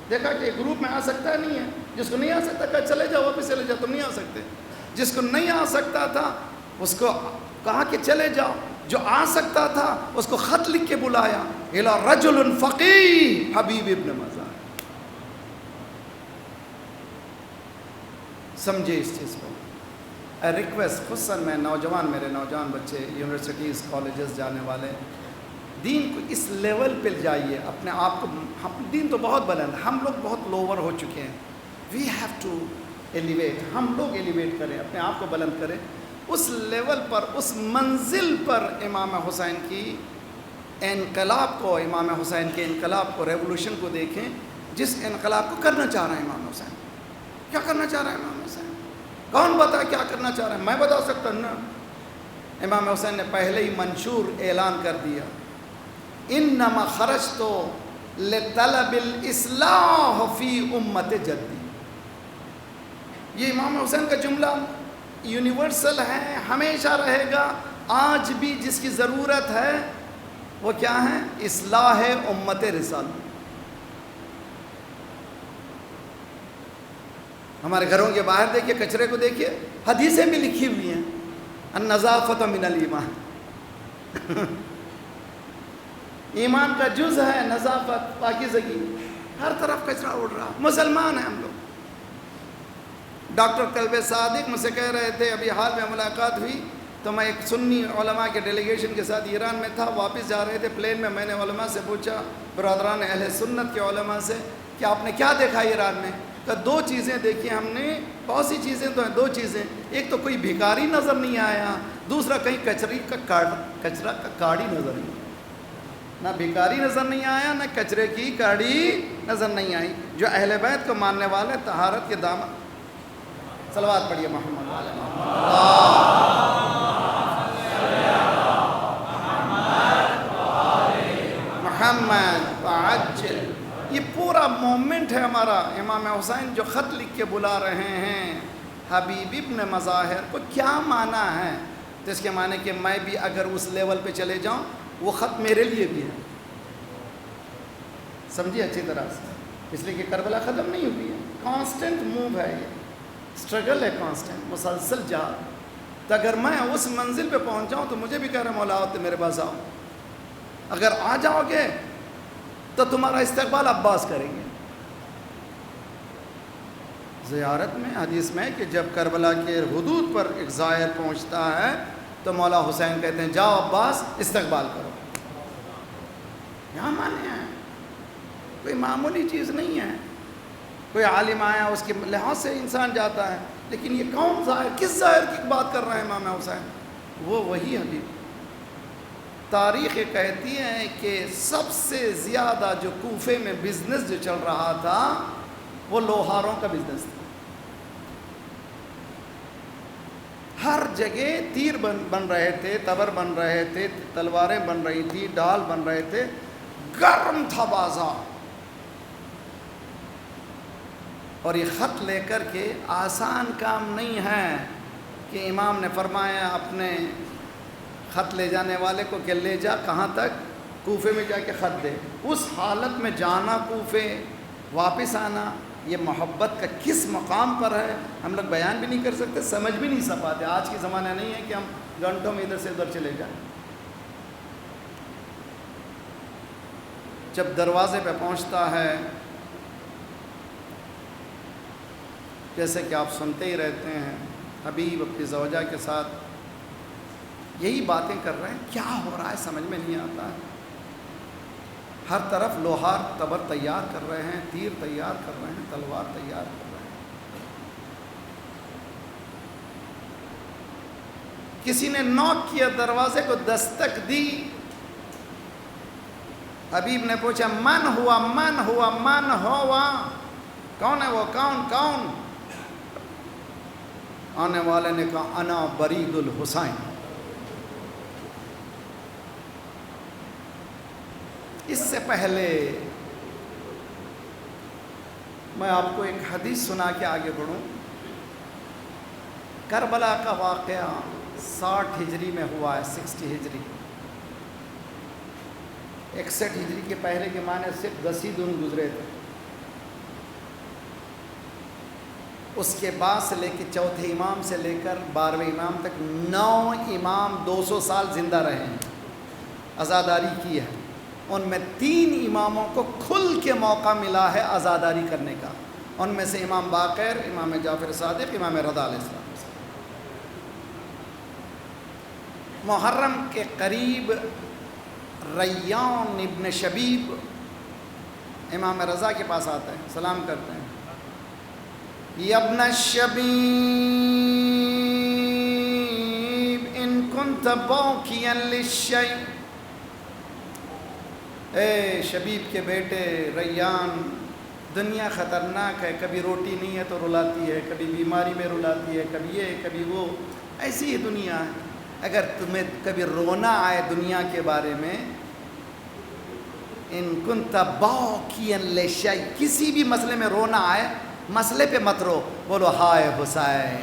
Speaker 1: دیکھا کہ گروپ میں آ سکتا نہیں ہے، جس کو نہیں آ سکتا کہا چلے جاؤ واپس چلے جاؤ، تم نہیں آ سکتے۔ جس کو نہیں آ سکتا تھا اس کو کہا کہ چلے جاؤ، جو آ سکتا تھا اس کو خط لکھ کے بلایا، الی رجل فقیہ حبیب ابن مزاحر۔ سمجھے اس چیز کو۔ ریکویسٹ خصوصاً میں میرے نوجوان بچے یونیورسٹیز کالجز جانے والے، دین کو اس لیول پہ جائیے اپنے آپ کو۔ دین تو بہت بلند، ہم لوگ بہت لوور ہو چکے ہیں، وی ہیو ٹو ایلیویٹ، ہم لوگ ایلیویٹ کریں، اپنے آپ کو بلند کریں اس لیول پر، اس منزل پر۔ امام حسین کی انقلاب کو، امام حسین کے انقلاب کو، ریولوشن کو دیکھیں، جس انقلاب کو کرنا چاہ رہا ہے امام حسین۔ کیا کرنا چاہ رہا ہے امام حسین؟ کون بتا کیا کرنا چاہ رہا ہے؟ میں بتا سکتا ہوں نا۔ امام حسین نے پہلے ہی منشور اعلان کر دیا، انما خرجت لطلب الاصلاح فی امت جدی۔ یہ امام حسین کا جملہ یونیورسل ہے، ہمیشہ رہے گا۔ آج بھی جس کی ضرورت ہے وہ کیا ہے؟ اصلاح امت رسالت۔ ہمارے گھروں کے باہر دیکھیے، کچرے کو دیکھیے، حدیثیں بھی لکھی ہوئی ہیں، النظافۃ من الایمان۔ ایمان کا جز ہے نظافت، پاکیزگی۔ ہر طرف کچرا اڑ رہا، مسلمان ہیں ہم لوگ۔ ڈاکٹر قلب صادق مجھ سے کہہ رہے تھے، ابھی حال میں ملاقات ہوئی تو میں ایک سنی علماء کے ڈیلیگیشن کے ساتھ ایران میں تھا، واپس جا رہے تھے پلین میں، میں نے علماء سے پوچھا، برادران اہل سنت کے علماء سے، کہ آپ نے کیا دیکھا ایران میں؟ کہ دو چیزیں دیکھی ہم نے، بہت سی چیزیں تو ہیں، دو چیزیں، ایک تو کوئی بھکاری نظر نہیں آیا، دوسرا کہیں کچرا کا کاڑی نظر نہیں آیا۔ نہ بھکاری نظر نہیں آیا، نہ کچرے کی کاڑی نظر نہیں آئی۔ جو اہل بیت کو ماننے والے طہارت کے دامن، صلوات پڑھیے محمد علیہ محمد وعجل۔ یہ پورا مومنٹ ہے ہمارا۔ امام حسین جو خط لکھ کے بلا رہے ہیں حبیب ابن مظاہر کو، کیا معنی ہے؟ تو اس کے معنی کہ میں بھی اگر اس لیول پہ چلے جاؤں، وہ خط میرے لیے بھی ہے۔ سمجھیے اچھی طرح سے، اس لیے کہ کربلا ختم نہیں ہوئی ہے، کانسٹنٹ موو ہے، یہ اسٹرگل ہے، کانسٹنٹ مسلسل جہاد۔ تو اگر میں اس منزل پہ پہنچ جاؤں تو مجھے بھی کہہ رہا مولا تو میرے پاس آؤ، اگر آ جاؤ گے تو تمہارا استقبال عباس کریں گے۔ زیارت میں حدیث میں کہ جب کربلا کے حدود پر ایک زائر پہنچتا ہے تو مولا حسین کہتے ہیں جاؤ عباس استقبال کرو۔ یہاں مانے ہیں، کوئی معمولی چیز نہیں ہے۔ کوئی عالم آیا اس کے لحاظ سے انسان جاتا ہے، لیکن یہ کون ظاہر، کس ظاہر کی بات کر رہے ہیں امام حسین؟ وہ وہی حبیب۔ تاریخ کہتی ہے کہ سب سے زیادہ جو کوفے میں بزنس جو چل رہا تھا وہ لوہاروں کا بزنس تھا۔ ہر جگہ تیر بن رہے تھے، تبر بن رہے تھے، تلواریں بن رہی تھی، ڈال بن رہے تھے، گرم تھا بازار۔ اور یہ خط لے کر کے آسان کام نہیں ہے کہ امام نے فرمایا اپنے خط لے جانے والے کو کہ لے جا کہاں تک؟ کوفے میں جا کے خط دے۔ اس حالت میں جانا کوفے، واپس آنا، یہ محبت کا کس مقام پر ہے ہم لوگ بیان بھی نہیں کر سکتے، سمجھ بھی نہیں سکتے۔ آج کے زمانہ نہیں ہے کہ ہم گھنٹوں میں ادھر سے ادھر چلے جائیں۔ جب دروازے پہ پہنچتا ہے، جیسے کہ آپ سنتے ہی رہتے ہیں، حبیب اپنی زوجہ کے ساتھ یہی باتیں کر رہے ہیں، کیا ہو رہا ہے سمجھ میں نہیں آتا ہے۔ ہر طرف لوہار تبر تیار کر رہے ہیں، تیر تیار کر رہے ہیں، تلوار تیار کر رہے ہیں۔ کسی نے نوک کیا، دروازے کو دستک دی۔ حبیب نے پوچھا من ہوا من ہوا من ہوا، کون ہے وہ، کون؟ آنے والے نے کہا انا برید الحسین۔ اس سے پہلے میں آپ کو ایک حدیث سنا کے آگے بڑھوں۔ کربلا کا واقعہ 60 ہجری میں ہوا ہے، 60 ہجری، 61 ہجری کے پہلے کے معنی صرف 10 ہی دن گزرے تھے۔ اس کے بعد سے لے کے چوتھے امام سے لے کر 12ویں امام تک 9 امام 200 سال زندہ رہے ہیں، عزاداری کی ہے۔ ان میں 3 اماموں کو کھل کے موقع ملا ہے عزاداری کرنے کا، ان میں سے امام باقر، امام جعفر صادق، امام رضا علیہ السلام۔ محرم کے قریب ریان ابن شبیب امام رضا کے پاس آتے ہیں، سلام کرتے ہیں، یا ابن الشبیب ان کنت باکیا للشیء، اے شبیب کے بیٹے ریان، دنیا خطرناک ہے، کبھی روٹی نہیں ہے تو رلاتی ہے، کبھی بیماری میں رلاتی ہے، کبھی یہ کبھی وہ، ایسی ہی دنیا ہے۔ اگر تمہیں کبھی رونا آئے دنیا کے بارے میں، ان کنت باکیا للشیء، کسی بھی مسئلے میں رونا آئے، مسئلے پہ مت رو، بولو ہائے حسین۔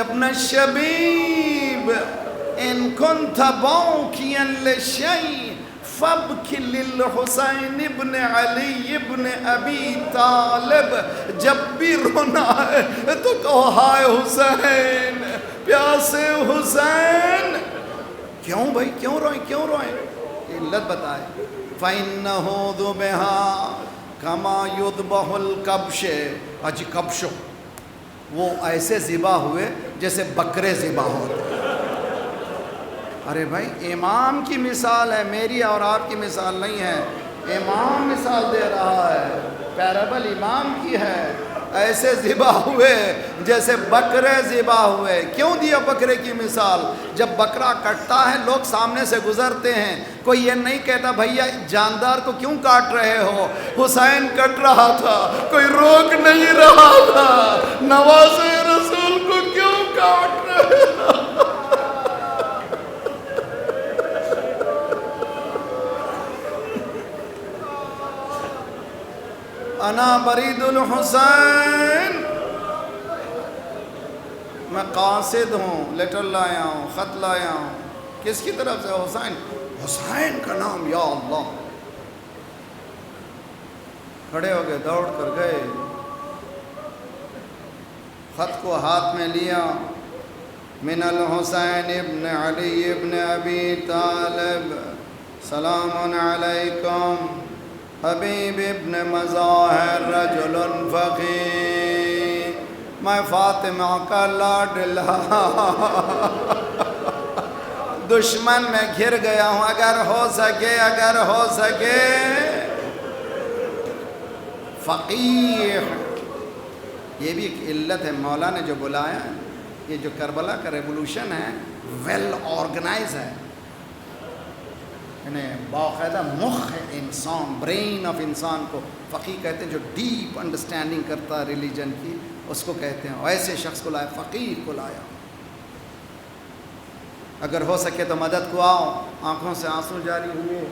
Speaker 1: ابن الشبیب ان کنت باکیا للشیء فابکی للحسین ابن علی ابن ابی طالب، جب بھی رونا ہے تو کہو ہائے حسین، پیاسے حسین۔ کیوں بھائی، کیوں روئیں، کیوں روئیں؟ علت بتائے، فَإِنَّهُ ذُبِحَ كَمَا يُذْبَحُ الْكَبْشِ، اجی کبشو، وہ ایسے ذبح ہوئے جیسے بکرے ذبح ہوتے۔ ارے بھائی امام کی مثال ہے، میری اور آپ کی مثال نہیں ہے، امام مثال دے رہا ہے، پیرابل امام کی ہے، ایسے ذبح ہوئے جیسے بکرے ذبح ہوئے۔ کیوں دیا بکرے کی مثال؟ جب بکرا کٹتا ہے لوگ سامنے سے گزرتے ہیں، کوئی یہ نہیں کہتا بھیا جاندار کو کیوں کاٹ رہے ہو، حسین کٹ رہا تھا، کوئی روک نہیں رہا تھا، نواز رسول کو کیوں کاٹ رہے ہو؟ انا برید الحسین، میں قاصد ہوں، لیٹر لایا ہوں، خط لایا ہوں، کس کی طرف سے؟ حسین، حسین کا نام، یا اللہ۔ کھڑے ہو گئے، دوڑ کر گئے، خط کو ہاتھ میں لیا، من الحسین ابن علی ابن ابی طالب، سلام علیکم حبیب ابن مظاہر رجل فقیر، میں فاطمہ کا لاڈلا دشمن میں گھر گیا ہوں، اگر ہو سکے فقیر۔ یہ بھی ایک علت ہے، مولا نے جو بلایا ہے، یہ جو کربلا کا ریولوشن ہے ویل آرگنائز ہے، یعنی باقاعدہ مخ انسان، برین آف انسان کو فقیہ کہتے ہیں، جو ڈیپ انڈرسٹینڈنگ کرتا ہے ریلیجن کی، اس کو کہتے ہیں۔ ایسے شخص کو لایا، فقیر کو لایا، اگر ہو سکے تو مدد کو آؤ۔ آنکھوں سے آنسو جاری ہوئے،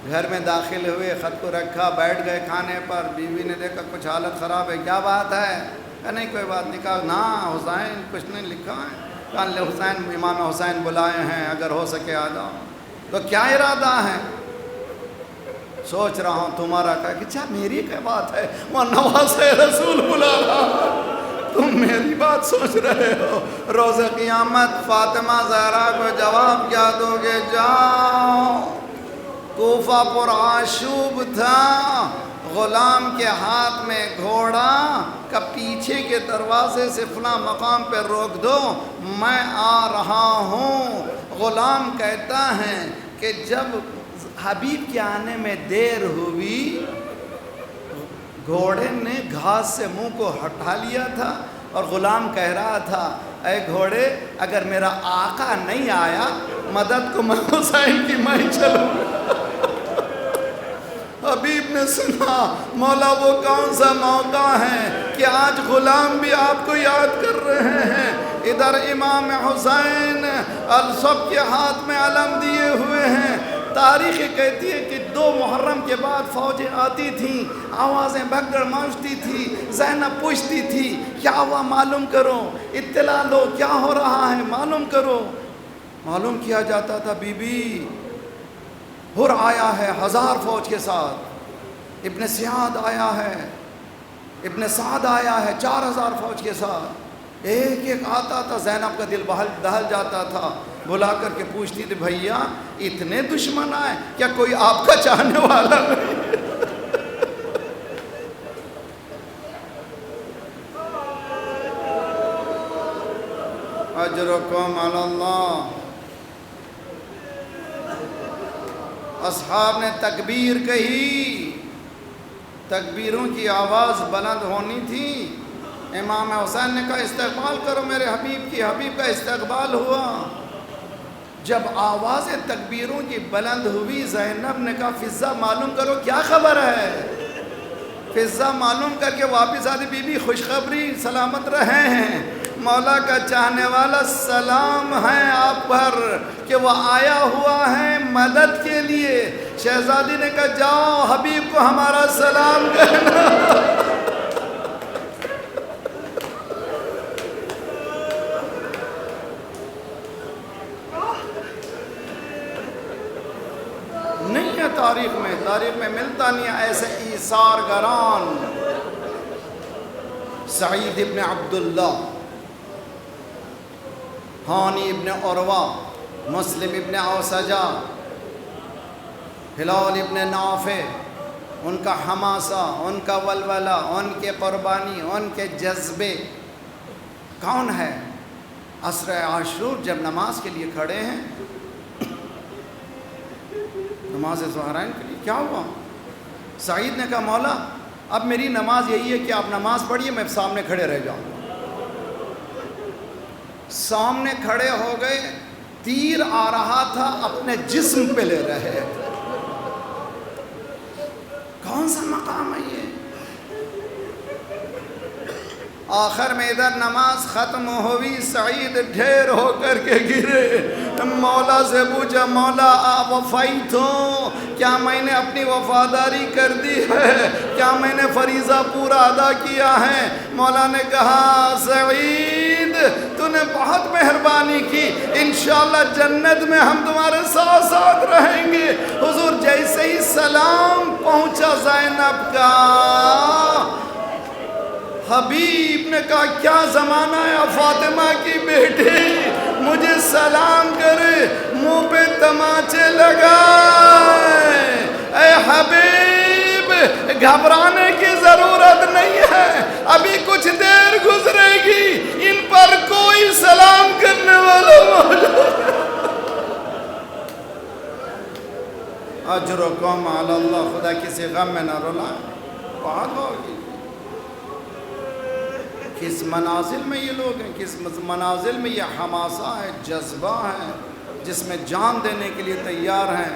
Speaker 1: گھر میں داخل ہوئے، خط کو رکھا، بیٹھ گئے کھانے پر، بیوی نے دیکھا کچھ حالت خراب ہے، کیا بات ہے؟ کہ نہیں کوئی بات نہیں، کہا نا حسین کچھ نہیں لکھا ہے، کہا حسین، امام حسین بلائے ہیں، اگر ہو سکے آ جاؤ۔ تو کیا ارادہ ہے؟ سوچ رہا ہوں تمہارا، کہا کہ کیا میری کیا بات ہے، وہ نواز رسول بلا رہا، تم میری بات سوچ رہے ہو۔ روز قیامت فاطمہ زہرا کو جواب کیا دو گے؟ جاؤ، کوفہ پر آشوب تھا، غلام کے ہاتھ میں گھوڑا کا پیچھے کے دروازے سے فلاں مقام پہ روک دو، میں آ رہا ہوں۔ غلام کہتا ہے کہ جب حبیب کے آنے میں دیر ہوئی، گھوڑے نے گھاس سے منہ کو ہٹا لیا تھا، اور غلام کہہ رہا تھا اے گھوڑے، اگر میرا آقا نہیں آیا مدد کو، میں حسین کی میں چلوں۔ حبیب نے سنا، مولا وہ کون سا موقع ہے کہ آج غلام بھی آپ کو یاد کر رہے ہیں، ادھر امام حسین سب کے ہاتھ میں علم دیے ہوئے ہیں، تاریخ کہتی ہے کہ 2 محرم کے بعد فوجیں آتی تھیں، آوازیں بھگدڑ مانجتی تھی، زینب پوچھتی تھی کیا ہوا معلوم کرو، اطلاع لو کیا ہو رہا ہے معلوم کرو۔ معلوم کیا جاتا تھا بی بی حر آیا ہے 1000 فوج کے ساتھ، ابن سعد آیا ہے، ابن سعد آیا ہے 4000 فوج کے ساتھ۔ ایک ایک آتا تھا، زینب کا دل دہل جاتا تھا، بلا کر کے پوچھتی تھی بھیا اتنے دشمن آئے کیا کوئی آپ کا چاہنے والا نہیں؟ اجرکم علی اللہ۔ اصحاب نے تکبیر کہی، تکبیروں کی آواز بلند ہونی تھی۔ امام حسین نے کہا استقبال کرو میرے حبیب کی، حبیب کا استقبال ہوا۔ جب آواز تکبیروں کی بلند ہوئی، زینب نے کہا فضہ معلوم کرو کیا خبر ہے۔ فضہ معلوم کر کے واپس آتی، بی بی خوشخبری سلامت رہے ہیں، مولا کا چاہنے والا سلام ہے آپ پر کہ وہ آیا ہوا ہے مدد کے لیے۔ شہزادی نے کہا جاؤ حبیب کو ہمارا سلام کہنا۔ نہیں ہے تاریخ میں ملتا نہیں ہے ایسے ایثار گران۔ سعید ابن عبداللہ، ہانی ابن عروہ، مسلم ابن اوسجہ، ہلال ابن نافع، ان کا حماسہ، ان کا ولولہ، ان کے قربانی، ان کے جذبے۔ کون ہے؟ عصر عاشور جب نماز کے لیے کھڑے ہیں، نماز ظہرین کے لیے، کیا ہوا؟ سعید نے کہا مولا اب میری نماز یہی ہے کہ آپ نماز پڑھیے، میں سامنے کھڑے رہ جاؤں۔ سامنے کھڑے ہو گئے، تیر آ رہا تھا اپنے جسم پہ لے رہے۔ کون سا مقام ہے یہ؟ آخر میں ادھر نماز ختم ہوئی، سعید ڈھیر ہو کر کے گرے، مولا سے پوچھا مولا وفیتو، کیا میں نے اپنی وفاداری کر دی ہے، کیا میں نے فریضہ پورا ادا کیا ہے؟ مولا نے کہا سعید تو نے بہت مہربانی کی، انشاءاللہ جنت میں ہم تمہارے ساتھ ساتھ رہیں گے۔ حضور جیسے ہی سلام پہنچا زینب کا، حبیب نے کہا کیا زمانہ ہے فاطمہ کی بیٹی، مجھے سلام کرے، منہ پہ تماچے لگائے۔ اے حبیب گھبرانے کی ضرورت نہیں ہے، ابھی کچھ دیر گزرے گی، ان پر کوئی سلام کرنے والا موجود۔ اجرکم علی اللہ۔ خدا کسی غم میں نہ رلائے، بات ہوگی۔ کس منازل میں یہ لوگ ہیں، کس منازل میں یہ حماسہ ہے، جذبہ ہے، جس میں جان دینے کے لیے تیار ہیں،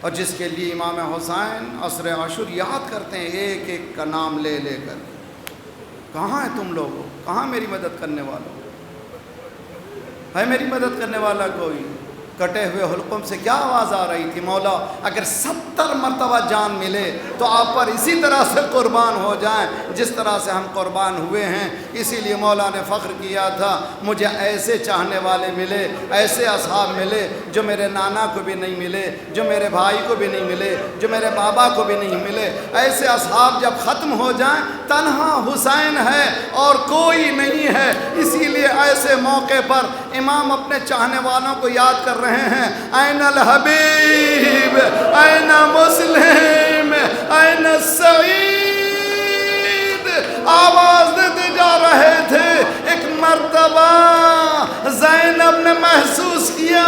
Speaker 1: اور جس کے لیے امام حسین عصر عاشور یاد کرتے ہیں ایک ایک کا نام لے لے کر۔ کہاں ہے تم لوگوں؟ کہاں میری مدد کرنے والا ہے؟ میری مدد کرنے والا کوئی؟ کٹے ہوئے حلقوں سے کیا آواز آ رہی تھی؟ مولا اگر 70 مرتبہ جان ملے تو آپ پر اسی طرح سے قربان ہو جائیں جس طرح سے ہم قربان ہوئے ہیں۔ اسی لیے مولا نے فخر کیا تھا مجھے ایسے چاہنے والے ملے، ایسے اصحاب ملے جو میرے نانا کو بھی نہیں ملے، جو میرے بھائی کو بھی نہیں ملے، جو میرے بابا کو بھی نہیں ملے۔ ایسے اصحاب جب ختم ہو جائیں، تنہا حسین ہے اور کوئی نہیں ہے۔ اسی لیے ایسے موقع پر امام اپنے چاہنے والوں کو یاد کر رہے ہیں، این الحبیب، این مسلم، این سعید، آواز دیتے جا رہے تھے۔ ایک مرتبہ زینب نے محسوس کیا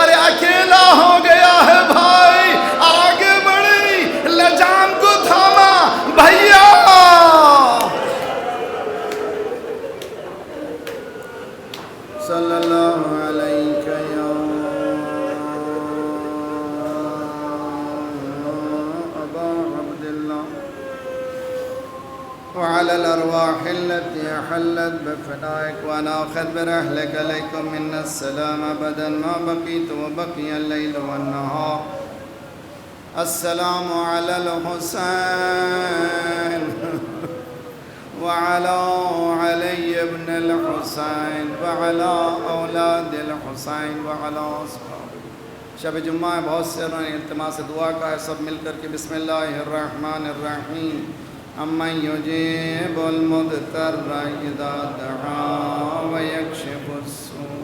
Speaker 1: ارے اکیلا ہو گیا ہے بھائی، آگے بڑھی، لجام کو تھاما، بھیا صلی اللہ علیہ یا ابا عبداللہ وعلى الأرواح التي حلت بفنائك وناخذ برحلك عليكم منا السلام أبدا ما بقيت وبقي الليل والنهار السلام علی الحسین وعلى علي بن الحسين وعلى اولاد الحسين وعلى اصحاب شب جمعہ ہے، بہت سے انہوں نے التماس دعا کا ہے، سب مل کر کے بسم اللہ الرحمن الرحیم امن یجیب المضطر اذا دعا ویکشف السوء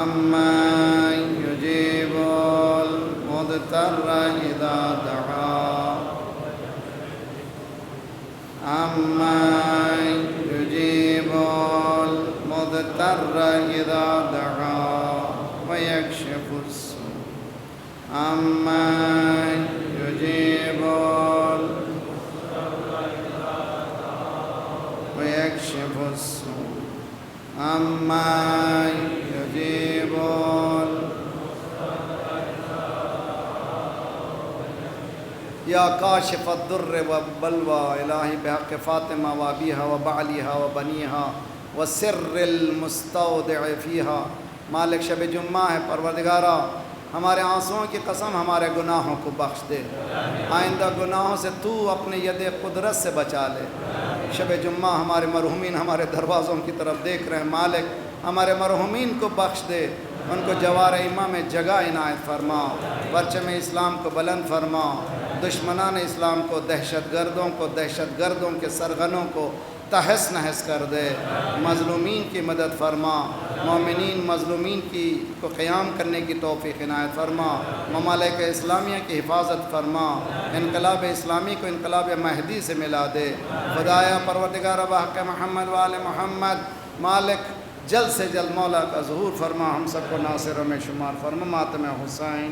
Speaker 1: امن یجیب المضطر اذا دعا امن یجیب المضطر اذا دعا ویکشف السوء امن یجیب ویکشف السوء امن یجیب یا کاشف الضر والبلوى الہی بحق فاطمہ وابیہا وبعلیہا وبنیہا وسر المستودع فیہا مالک شب جمعہ ہے، پروردگارا ہمارے آنسوؤں کی قسم ہمارے گناہوں کو بخش دے، آئندہ گناہوں سے تو اپنے ید قدرت سے بچا لے۔ شب جمعہ ہمارے مرحومین ہمارے دروازوں کی طرف دیکھ رہے ہیں، مالک ہمارے مرحومین کو بخش دے، ان کو جوار ایمہ میں جگہ عنایت فرما، پرچم اسلام کو بلند فرما، دشمنان اسلام کو، دہشت گردوں کے سرغنوں کو تہس نہس کر دے، مظلومین کی مدد فرما، مومنین مظلومین کو قیام کرنے کی توفیق عنایت فرما، ممالک اسلامیہ کی حفاظت فرما، انقلاب اسلامی کو انقلاب مہدی سے ملا دے، خدایا پروردگار بحق محمد وآل محمد، مالک جلد سے جلد مولا کا ظہور فرما، ہم سب کو ناصروں میں شمار فرما، ماتم حسین